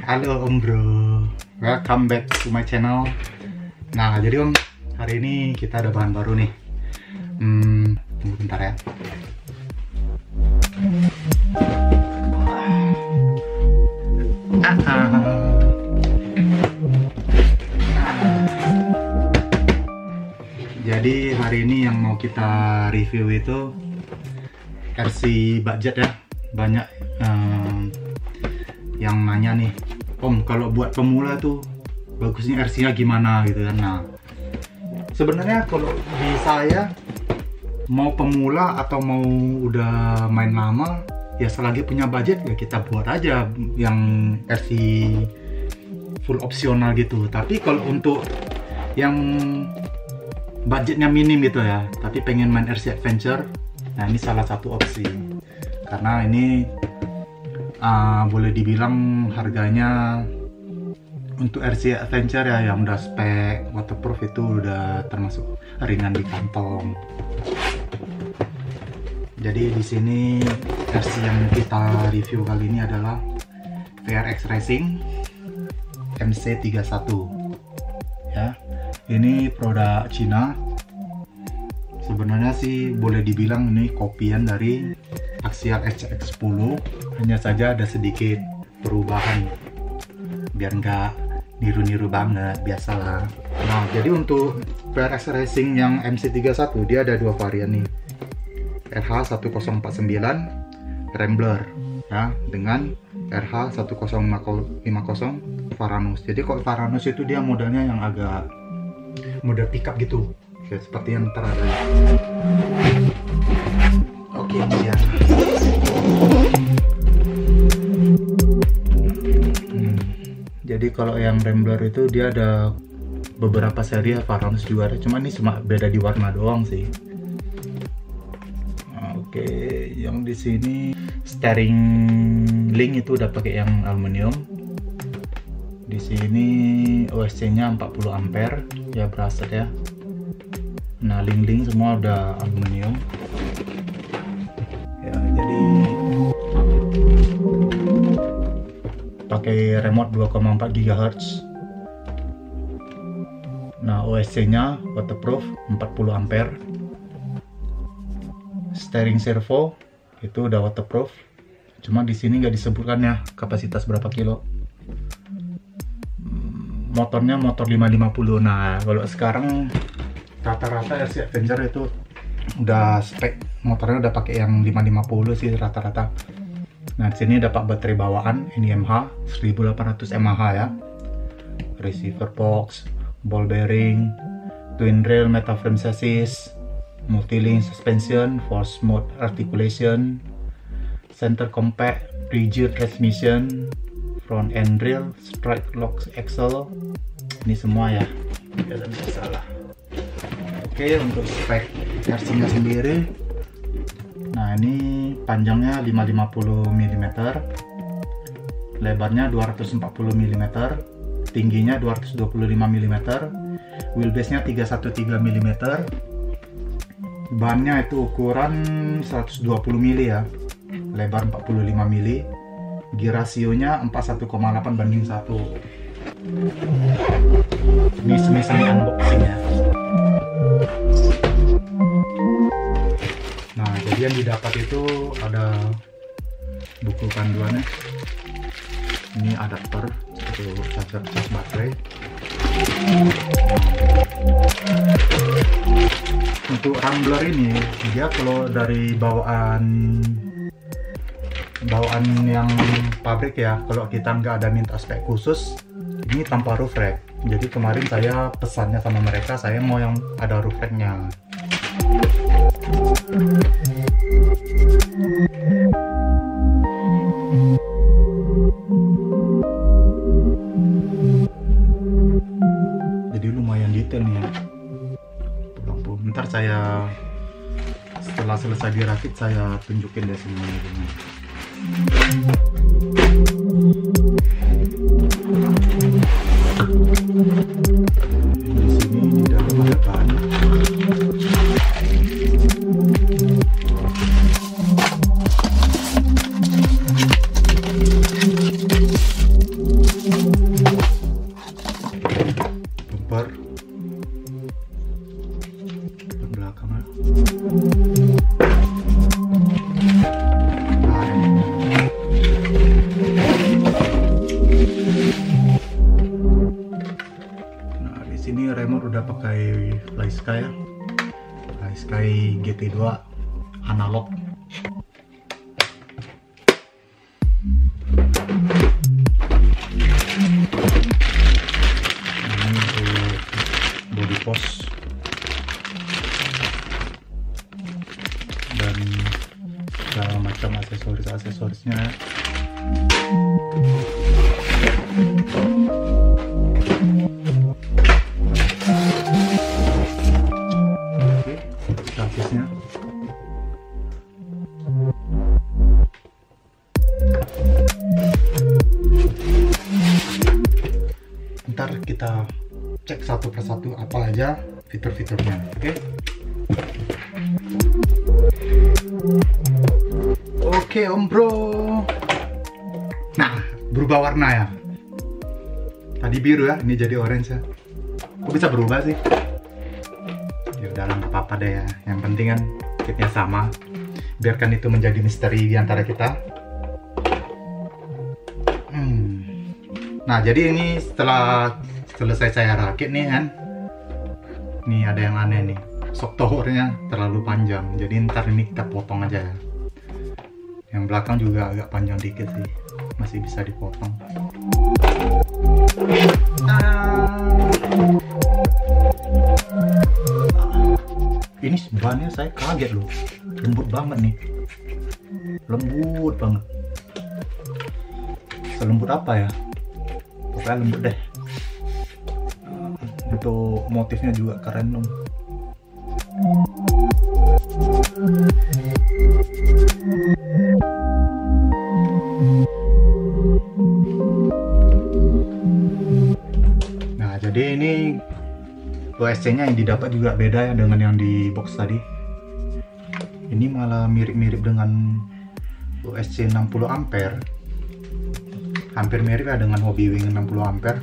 Halo Om Bro, welcome back to my channel. Nah jadi Om, hari ini kita ada bahan baru nih. Tunggu bentar ya. Jadi hari ini yang mau kita review itu RC budget ya. Banyak yang nanya nih, Om, kalau buat pemula tuh bagusnya RC-nya gimana gitu kan. Nah sebenarnya kalau di saya, mau pemula atau mau udah main lama, ya selagi punya budget ya kita buat aja yang RC full opsional gitu. Tapi kalau untuk yang budgetnya minim gitu ya, tapi pengen main RC adventure, nah ini salah satu opsi. Karena ini boleh dibilang harganya untuk RC adventure ya yang udah spek waterproof itu udah termasuk ringan di kantong. Jadi di sini RC yang kita review kali ini adalah VRX Racing MC31 ya. Ini produk Cina. Sebenarnya sih boleh dibilang ini kopian dari Axial SCX10, hanya saja ada sedikit perubahan biar nggak niru-niru banget, biasalah. Nah jadi untuk VRX Racing yang MC31 dia ada dua varian nih, RH1049 Rambler ya, dengan RH1050 Varanus. Jadi kalau Varanus itu dia modelnya yang agak model pickup gitu, kayak seperti yang terakhir. Oke, ya. Jadi kalau yang Rambler itu dia ada beberapa seri ya, Varanus juga ada, cuma ini cuma beda di warna doang sih. Oke, yang di sini steering link itu udah pakai yang aluminium. Di sini OSC-nya 40 ampere ya, braset ya. Nah, link-link semua udah aluminium. Ya, jadi pakai remote 2,4 GHz. Nah, OSC-nya waterproof 40 ampere. Steering servo itu udah waterproof. Cuma di sini nggak disebutkan ya kapasitas berapa kilo. Motornya motor 550. Nah, kalau sekarang rata-rata RC Adventure itu udah spek motornya udah pakai yang 550 sih rata-rata. Nah, di sini dapat baterai bawaan NIMH 1800 mAh ya. Receiver box, ball bearing, twin rail metal frame chassis, multi-link suspension for smooth articulation, center compact, rigid transmission, front end rail, strike lock axle. Ini semua ya, tidak bisa salah. Oke, untuk spek RC-nya sendiri, nah ini panjangnya 550 mm, lebarnya 240 mm, tingginya 225 mm, wheelbase-nya 313 mm, bannya itu ukuran 120 mm ya, lebar 45 mm, gear rasionya 41,8:1. Ini semi unboxing ya. Nah, jadi yang didapat itu ada buku panduannya. Ini adapter untuk charger cas baterai. Untuk Rambler ini dia kalau dari bawaan yang pabrik ya, kalau kita nggak ada minta spek khusus, ini tanpa roof rack. Jadi kemarin saya pesannya sama mereka, saya mau yang ada roof racknya. Jadi lumayan detail nih ya. Bentar saya setelah selesai dirakit saya tunjukin deh semuanya gimana. Di sini di dalam ada ban. sini remote udah pakai FlySky ya, FlySky GT2 analog. Ini untuk body post dan segala macam aksesorisnya. Grafisnya ntar kita cek satu persatu apa aja fitur-fiturnya. Oke Om Bro. Nah, berubah warna ya. Tadi biru ya, ini jadi orange ya. Kok bisa berubah sih? Ya udah, nggak apa-apa deh ya. Yang penting kan kitnya sama. Biarkan itu menjadi misteri di antara kita. Nah, jadi ini setelah selesai saya rakit nih kan. Nih ada yang aneh nih. Shock towernya terlalu panjang. Jadi ntar ini kita potong aja ya. Yang belakang juga agak panjang dikit sih. Masih bisa dipotong. Ini bannya saya kaget loh. Lembut banget nih. Lembut banget. Selembut apa ya? Pokoknya lembut deh. Untuk motifnya juga keren dong. Nah, jadi ini OSC-nya yang didapat juga beda ya dengan yang di box tadi. Ini malah mirip-mirip dengan OSC 60 ampere. Hampir mirip ya dengan Hobbywing 60 ampere.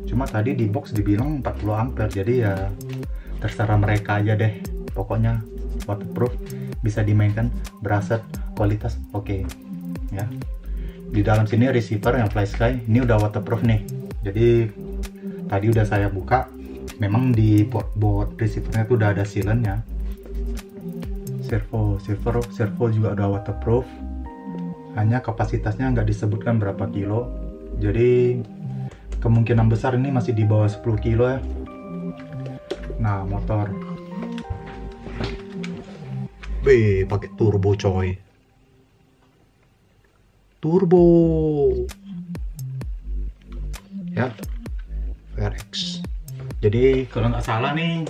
Cuma tadi di box dibilang 40 ampere. Jadi ya terserah mereka aja deh. Pokoknya waterproof, bisa dimainkan, beraset, kualitas oke. Ya. Di dalam sini receiver yang FlySky ini udah waterproof nih. Jadi tadi udah saya buka. Memang di board receivernya tuh udah ada sealant-nya. Servo juga udah waterproof. Hanya kapasitasnya nggak disebutkan berapa kilo. Jadi kemungkinan besar ini masih di bawah 10 kilo ya. Nah, motor pakai turbo coy. Turbo ya, VRX. Jadi kalau nggak salah nih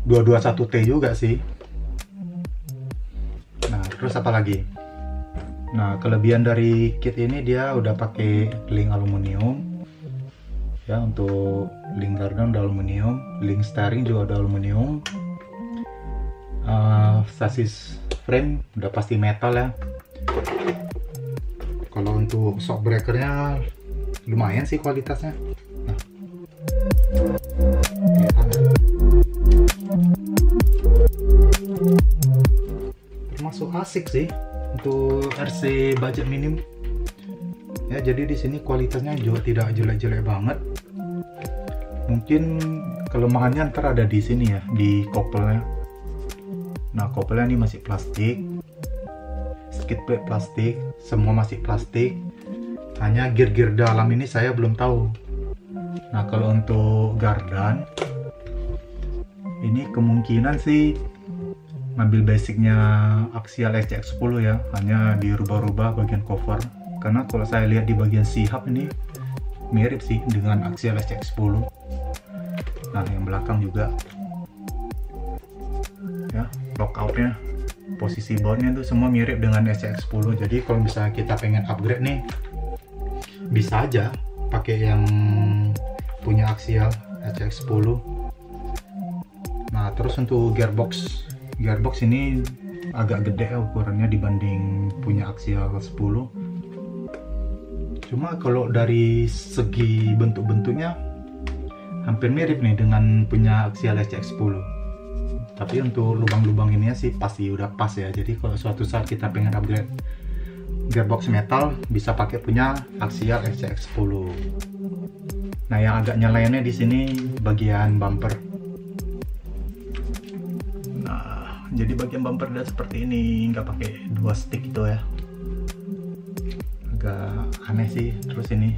221T juga sih. Nah, terus apa lagi? Nah, kelebihan dari kit ini dia udah pakai link aluminium ya, untuk link gardan udah aluminium, link steering juga udah aluminium. Sasis frame udah pasti metal ya. Kalau untuk shock breakernya lumayan sih kualitasnya. Nah, termasuk asik sih untuk RC budget minim ya. Jadi di sini kualitasnya juga tidak jelek-jelek banget. Mungkin kelemahannya ntar ada di sini ya, di kopelnya. Nah, kopelnya ini masih plastik, skid plate plastik, semua masih plastik. Hanya gear-gear dalam ini saya belum tahu. Nah, kalau untuk gardan ini kemungkinan sih ngambil basicnya Axial SCX10 ya, hanya dirubah-rubah bagian cover. Karena kalau saya lihat di bagian C-hub ini mirip sih dengan Axial SCX10. Nah, yang belakang juga ya, lockoutnya, posisi bautnya itu semua mirip dengan SCX10. Jadi kalau misalnya kita pengen upgrade nih, bisa aja pakai yang punya Axial SCX10. Nah, terus untuk gearbox ini agak gede ukurannya dibanding punya Axial 10. Cuma kalau dari segi bentuk-bentuknya hampir mirip nih dengan punya Axial SCX10. Tapi untuk lubang-lubang ini sih pasti udah pas ya. Jadi kalau suatu saat kita pengen upgrade gearbox metal, bisa pakai punya Axial SCX10. Nah, yang agak nyalainnya di sini bagian bumper. Nah, jadi bagian bumper dia seperti ini, nggak pakai 2 stick itu ya. Agak aneh sih. Terus ini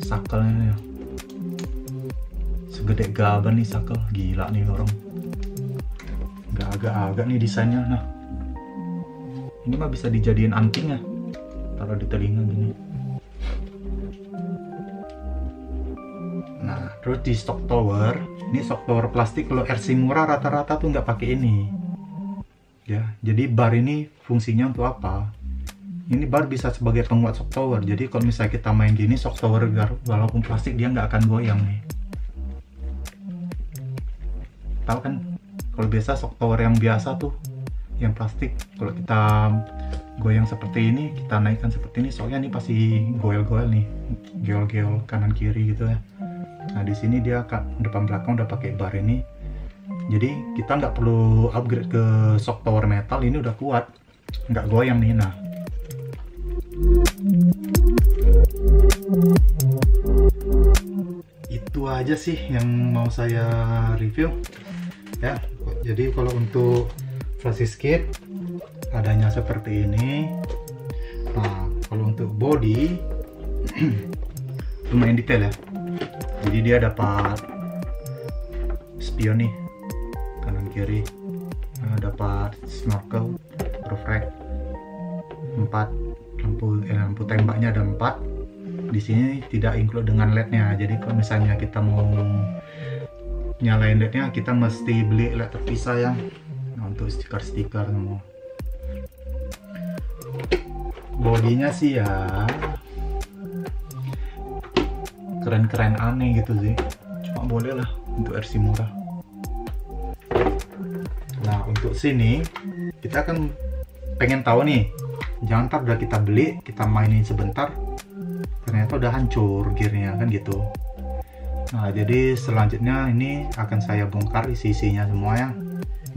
sakelnya ya. Segede gaban nih sakel, gila nih orang. Nggak agak-agak nih desainnya. Nah, ini mah bisa dijadiin anting ya, taruh di telinga gini. Nah, terus di shock tower, ini shock tower plastik. Kalau RC murah rata-rata tuh nggak pakai ini ya. Jadi bar ini fungsinya untuk apa? Ini bar bisa sebagai penguat shock tower. Jadi kalau misalnya kita main gini, shock tower walaupun plastik dia nggak akan goyang nih. Tahu kan, kalau biasa shock tower yang biasa tuh yang plastik, kalau kita goyang seperti ini, kita naikkan seperti ini, soalnya ini pasti goel-goel nih, geol-geol kanan kiri gitu ya. Nah, di sini dia depan belakang udah pakai bar ini, jadi kita nggak perlu upgrade ke shock tower metal. Ini udah kuat, nggak goyang nih. Nah, itu aja sih yang mau saya review ya. Jadi kalau untuk chassis kit adanya seperti ini. Nah, kalau untuk body lumayan detail ya. Jadi dia dapat spion nih kanan kiri, dapat snorkel, roof rack 4, lampu tembaknya ada 4. Di sini tidak include dengan LED-nya. Jadi kalau misalnya kita mau nyalain LED-nya, kita mesti beli LED terpisah ya. Nah, untuk stiker-stiker semua. Bodinya sih ya keren-keren aneh gitu sih, cuma boleh lah untuk RC murah. Nah, untuk sini kita kan pengen tahu nih, jangan ntar udah kita beli, kita mainin sebentar ternyata udah hancur gearnya kan gitu. Nah, jadi selanjutnya ini akan saya bongkar isi-isinya semua ya,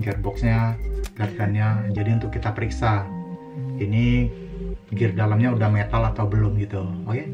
gearboxnya, guardiannya. Jadi untuk kita periksa ini gear dalamnya udah metal atau belum gitu. Oke.